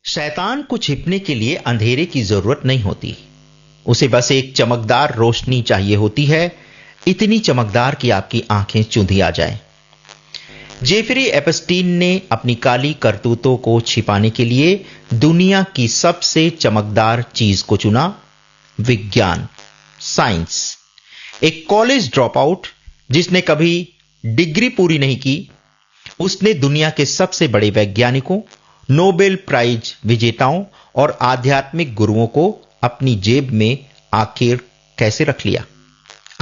शैतान को छिपने के लिए अंधेरे की जरूरत नहीं होती। उसे बस एक चमकदार रोशनी चाहिए होती है, इतनी चमकदार कि आपकी आंखें चुंधी आ जाए। जेफरी एपस्टीन ने अपनी काली करतूतों को छिपाने के लिए दुनिया की सबसे चमकदार चीज को चुना, विज्ञान, साइंस। एक कॉलेज ड्रॉप आउट जिसने कभी डिग्री पूरी नहीं की, उसने दुनिया के सबसे बड़े वैज्ञानिकों, नोबेल प्राइज विजेताओं और आध्यात्मिक गुरुओं को अपनी जेब में आखिर कैसे रख लिया।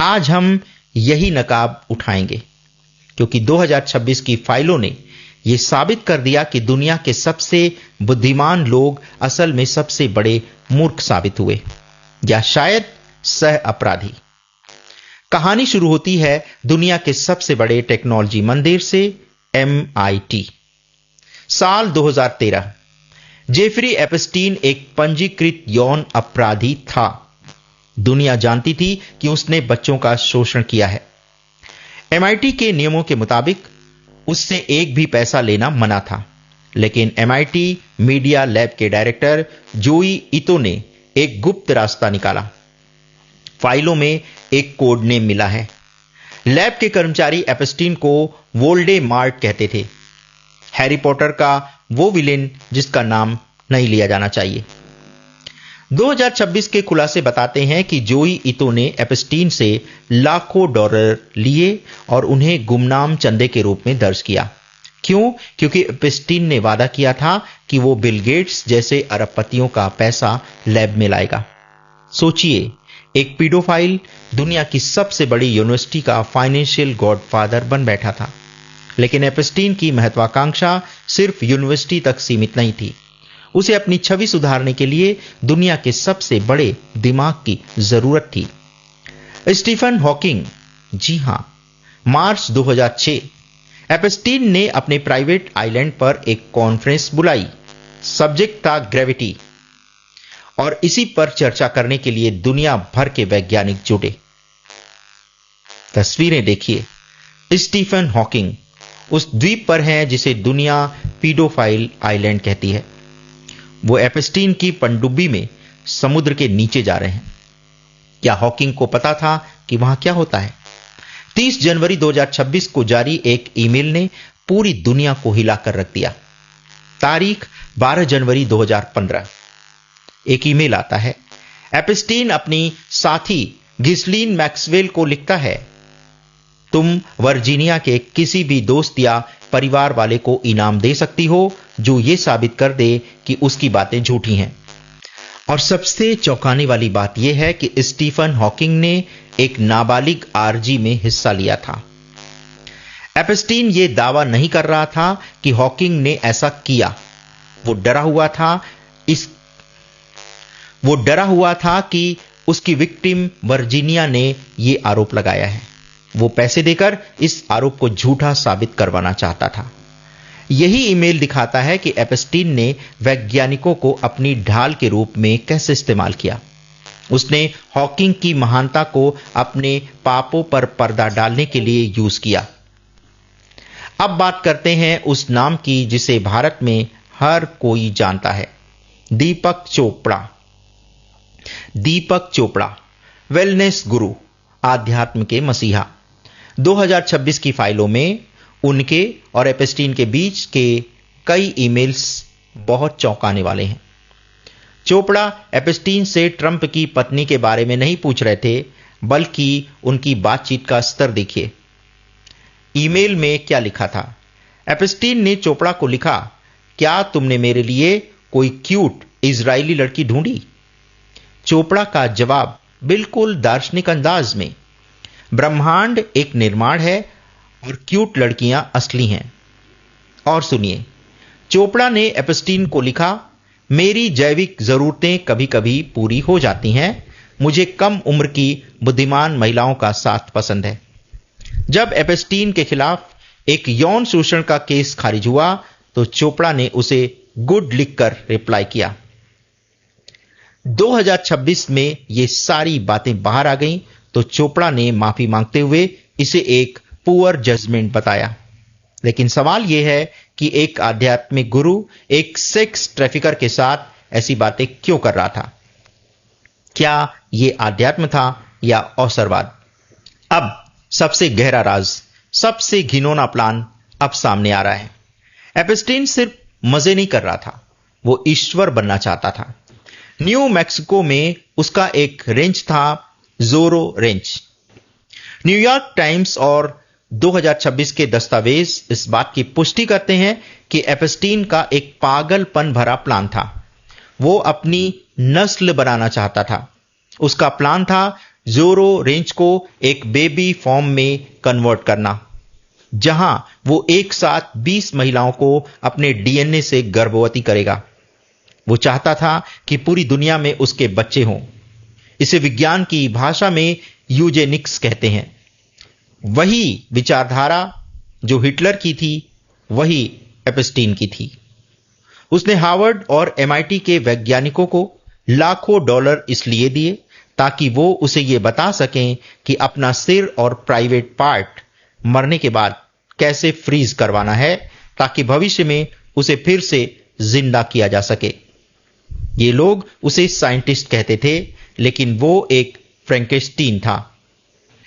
आज हम यही नकाब उठाएंगे, क्योंकि 2026 की फाइलों ने यह साबित कर दिया कि दुनिया के सबसे बुद्धिमान लोग असल में सबसे बड़े मूर्ख साबित हुए, या शायद सह अपराधी। कहानी शुरू होती है दुनिया के सबसे बड़े टेक्नोलॉजी मंदिर से, MIT। साल 2013। जेफरी एपस्टीन एक पंजीकृत यौन अपराधी था। दुनिया जानती थी कि उसने बच्चों का शोषण किया है। MIT के नियमों के मुताबिक उससे एक भी पैसा लेना मना था, लेकिन MIT मीडिया लैब के डायरेक्टर जोई इतो ने एक गुप्त रास्ता निकाला। फाइलों में एक कोड नेम मिला है। लैब के कर्मचारी एपस्टीन को वोल्डेमार्ट कहते थे, हैरी पॉटर का वो विलेन जिसका नाम नहीं लिया जाना चाहिए। 2026 के खुलासे बताते हैं कि जोई इतो ने एपस्टीन से लाखों डॉलर लिए और उन्हें गुमनाम चंदे के रूप में दर्ज किया। क्यों? क्योंकि एपस्टीन ने वादा किया था कि वो बिल गेट्स जैसे अरबपतियों का पैसा लैब में लाएगा। सोचिए, एक पीडोफाइल दुनिया की सबसे बड़ी यूनिवर्सिटी का फाइनेंशियल गॉडफादर बन बैठा था। लेकिन एपस्टीन की महत्वाकांक्षा सिर्फ यूनिवर्सिटी तक सीमित नहीं थी। उसे अपनी छवि सुधारने के लिए दुनिया के सबसे बड़े दिमाग की जरूरत थी। स्टीफन हॉकिंग, जी हां, मार्च 2006 एपस्टीन ने अपने प्राइवेट आइलैंड पर एक कॉन्फ्रेंस बुलाई। सब्जेक्ट था ग्रेविटी, और इसी पर चर्चा करने के लिए दुनिया भर के वैज्ञानिक जुटे। तस्वीरें देखिए, स्टीफन हॉकिंग उस द्वीप पर हैं जिसे दुनिया पीडोफाइल आइलैंड कहती है। वो एपस्टीन की पनडुब्बी में समुद्र के नीचे जा रहे हैं। क्या हॉकिंग को पता था कि वहां क्या होता है? 30 जनवरी 2026 को जारी एक ईमेल ने पूरी दुनिया को हिलाकर रख दिया। तारीख 12 जनवरी 2015। एक ईमेल आता है। एपस्टीन अपनी साथी घिस्लीन मैक्सवेल को लिखता है, तुम वर्जीनिया के किसी भी दोस्त या परिवार वाले को इनाम दे सकती हो जो यह साबित कर दे कि उसकी बातें झूठी हैं। और सबसे चौंकाने वाली बात यह है कि स्टीफन हॉकिंग ने एक नाबालिग आरजी में हिस्सा लिया था। एपस्टीन यह दावा नहीं कर रहा था कि हॉकिंग ने ऐसा किया। वो डरा हुआ था कि उसकी विक्टिम वर्जीनिया ने यह आरोप लगाया है। वो पैसे देकर इस आरोप को झूठा साबित करवाना चाहता था। यही ईमेल दिखाता है कि एपस्टीन ने वैज्ञानिकों को अपनी ढाल के रूप में कैसे इस्तेमाल किया। उसने हॉकिंग की महानता को अपने पापों पर पर्दा डालने के लिए यूज किया। अब बात करते हैं उस नाम की जिसे भारत में हर कोई जानता है, दीपक चोपड़ा। दीपक चोपड़ा, वेलनेस गुरु, आध्यात्म के मसीहा। 2026 की फाइलों में उनके और एपस्टीन के बीच के कई ईमेल्स बहुत चौंकाने वाले हैं। चोपड़ा एपस्टीन से ट्रंप की पत्नी के बारे में नहीं पूछ रहे थे, बल्कि उनकी बातचीत का स्तर देखिए। ईमेल में क्या लिखा था? एपस्टीन ने चोपड़ा को लिखा, क्या तुमने मेरे लिए कोई क्यूट इजरायली लड़की ढूंढी? चोपड़ा का जवाब बिल्कुल दार्शनिक अंदाज में, ब्रह्मांड एक निर्माण है और क्यूट लड़कियां असली हैं। और सुनिए, चोपड़ा ने एपस्टीन को लिखा, मेरी जैविक जरूरतें कभी कभी पूरी हो जाती हैं। मुझे कम उम्र की बुद्धिमान महिलाओं का साथ पसंद है। जब एपस्टीन के खिलाफ एक यौन शोषण का केस खारिज हुआ तो चोपड़ा ने उसे गुड लिखकर रिप्लाई किया। 2026 में ये सारी बातें बाहर आ गईं तो चोपड़ा ने माफी मांगते हुए इसे एक पुअर जजमेंट बताया। लेकिन सवाल यह है कि एक आध्यात्मिक गुरु एक सेक्स ट्रैफिकर के साथ ऐसी बातें क्यों कर रहा था। क्या यह आध्यात्म था या अवसरवाद? अब सबसे गहरा राज, सबसे घिनौना प्लान अब सामने आ रहा है। एपस्टीन सिर्फ मजे नहीं कर रहा था, वो ईश्वर बनना चाहता था। न्यू मैक्सिको में उसका एक रेंच था, जोरो रेंच। न्यूयॉर्क टाइम्स और 2026 के दस्तावेज इस बात की पुष्टि करते हैं कि एपस्टीन का एक पागलपन भरा प्लान था। वो अपनी नस्ल बनाना चाहता था। उसका प्लान था जोरो रेंच को एक बेबी फॉर्म में कन्वर्ट करना, जहां वो एक साथ 20 महिलाओं को अपने डीएनए से गर्भवती करेगा। वो चाहता था कि पूरी दुनिया में उसके बच्चे हों। इसे विज्ञान की भाषा में यूजेनिक्स कहते हैं। वही विचारधारा जो हिटलर की थी, वही एपस्टीन की थी। उसने हार्वर्ड और एमआईटी के वैज्ञानिकों को लाखों डॉलर इसलिए दिए ताकि वो उसे ये बता सकें कि अपना सिर और प्राइवेट पार्ट मरने के बाद कैसे फ्रीज करवाना है, ताकि भविष्य में उसे फिर से जिंदा किया जा सके। ये लोग उसे साइंटिस्ट कहते थे, लेकिन वो एक फ्रैंकेस्टीन था।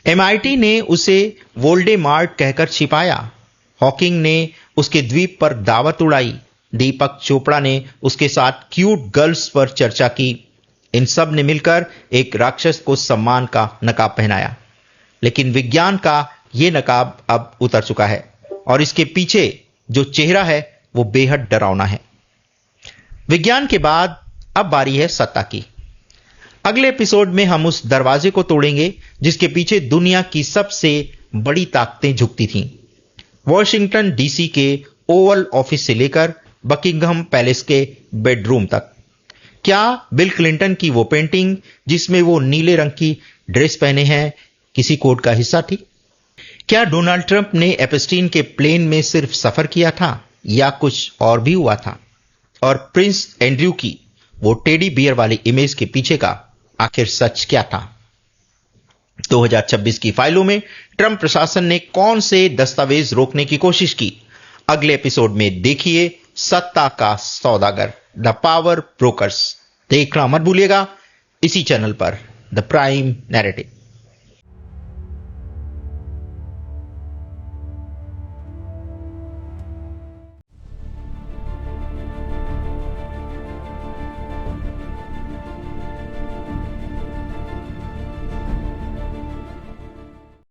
एमआईटी ने उसे वोल्डेमार्ट कहकर छिपाया। हॉकिंग ने उसके द्वीप पर दावत उड़ाई। दीपक चोपड़ा ने उसके साथ क्यूट गर्ल्स पर चर्चा की। इन सब ने मिलकर एक राक्षस को सम्मान का नकाब पहनाया। लेकिन विज्ञान का यह नकाब अब उतर चुका है और इसके पीछे जो चेहरा है वो बेहद डरावना है। विज्ञान के बाद अब बारी है सत्ता की। अगले एपिसोड में हम उस दरवाजे को तोड़ेंगे जिसके पीछे दुनिया की सबसे बड़ी ताकतें झुकती थीं। वॉशिंगटन डीसी के ओवल ऑफिस से लेकर बकिंघम पैलेस के बेडरूम तक। क्या बिल क्लिंटन की वो पेंटिंग जिसमें वो नीले रंग की ड्रेस पहने हैं किसी कोड का हिस्सा थी? क्या डोनाल्ड ट्रंप ने एपस्टीन के प्लेन में सिर्फ सफर किया था या कुछ और भी हुआ था? और प्रिंस एंड्रयू की वो टेडी बियर वाली इमेज के पीछे का आखिर सच क्या था? 2026 की फाइलों में ट्रंप प्रशासन ने कौन से दस्तावेज रोकने की कोशिश की? अगले एपिसोड में देखिए सत्ता का सौदागर, द पावर ब्रोकर्स। देखना मत भूलिएगा इसी चैनल पर, द प्राइम नैरेटिव।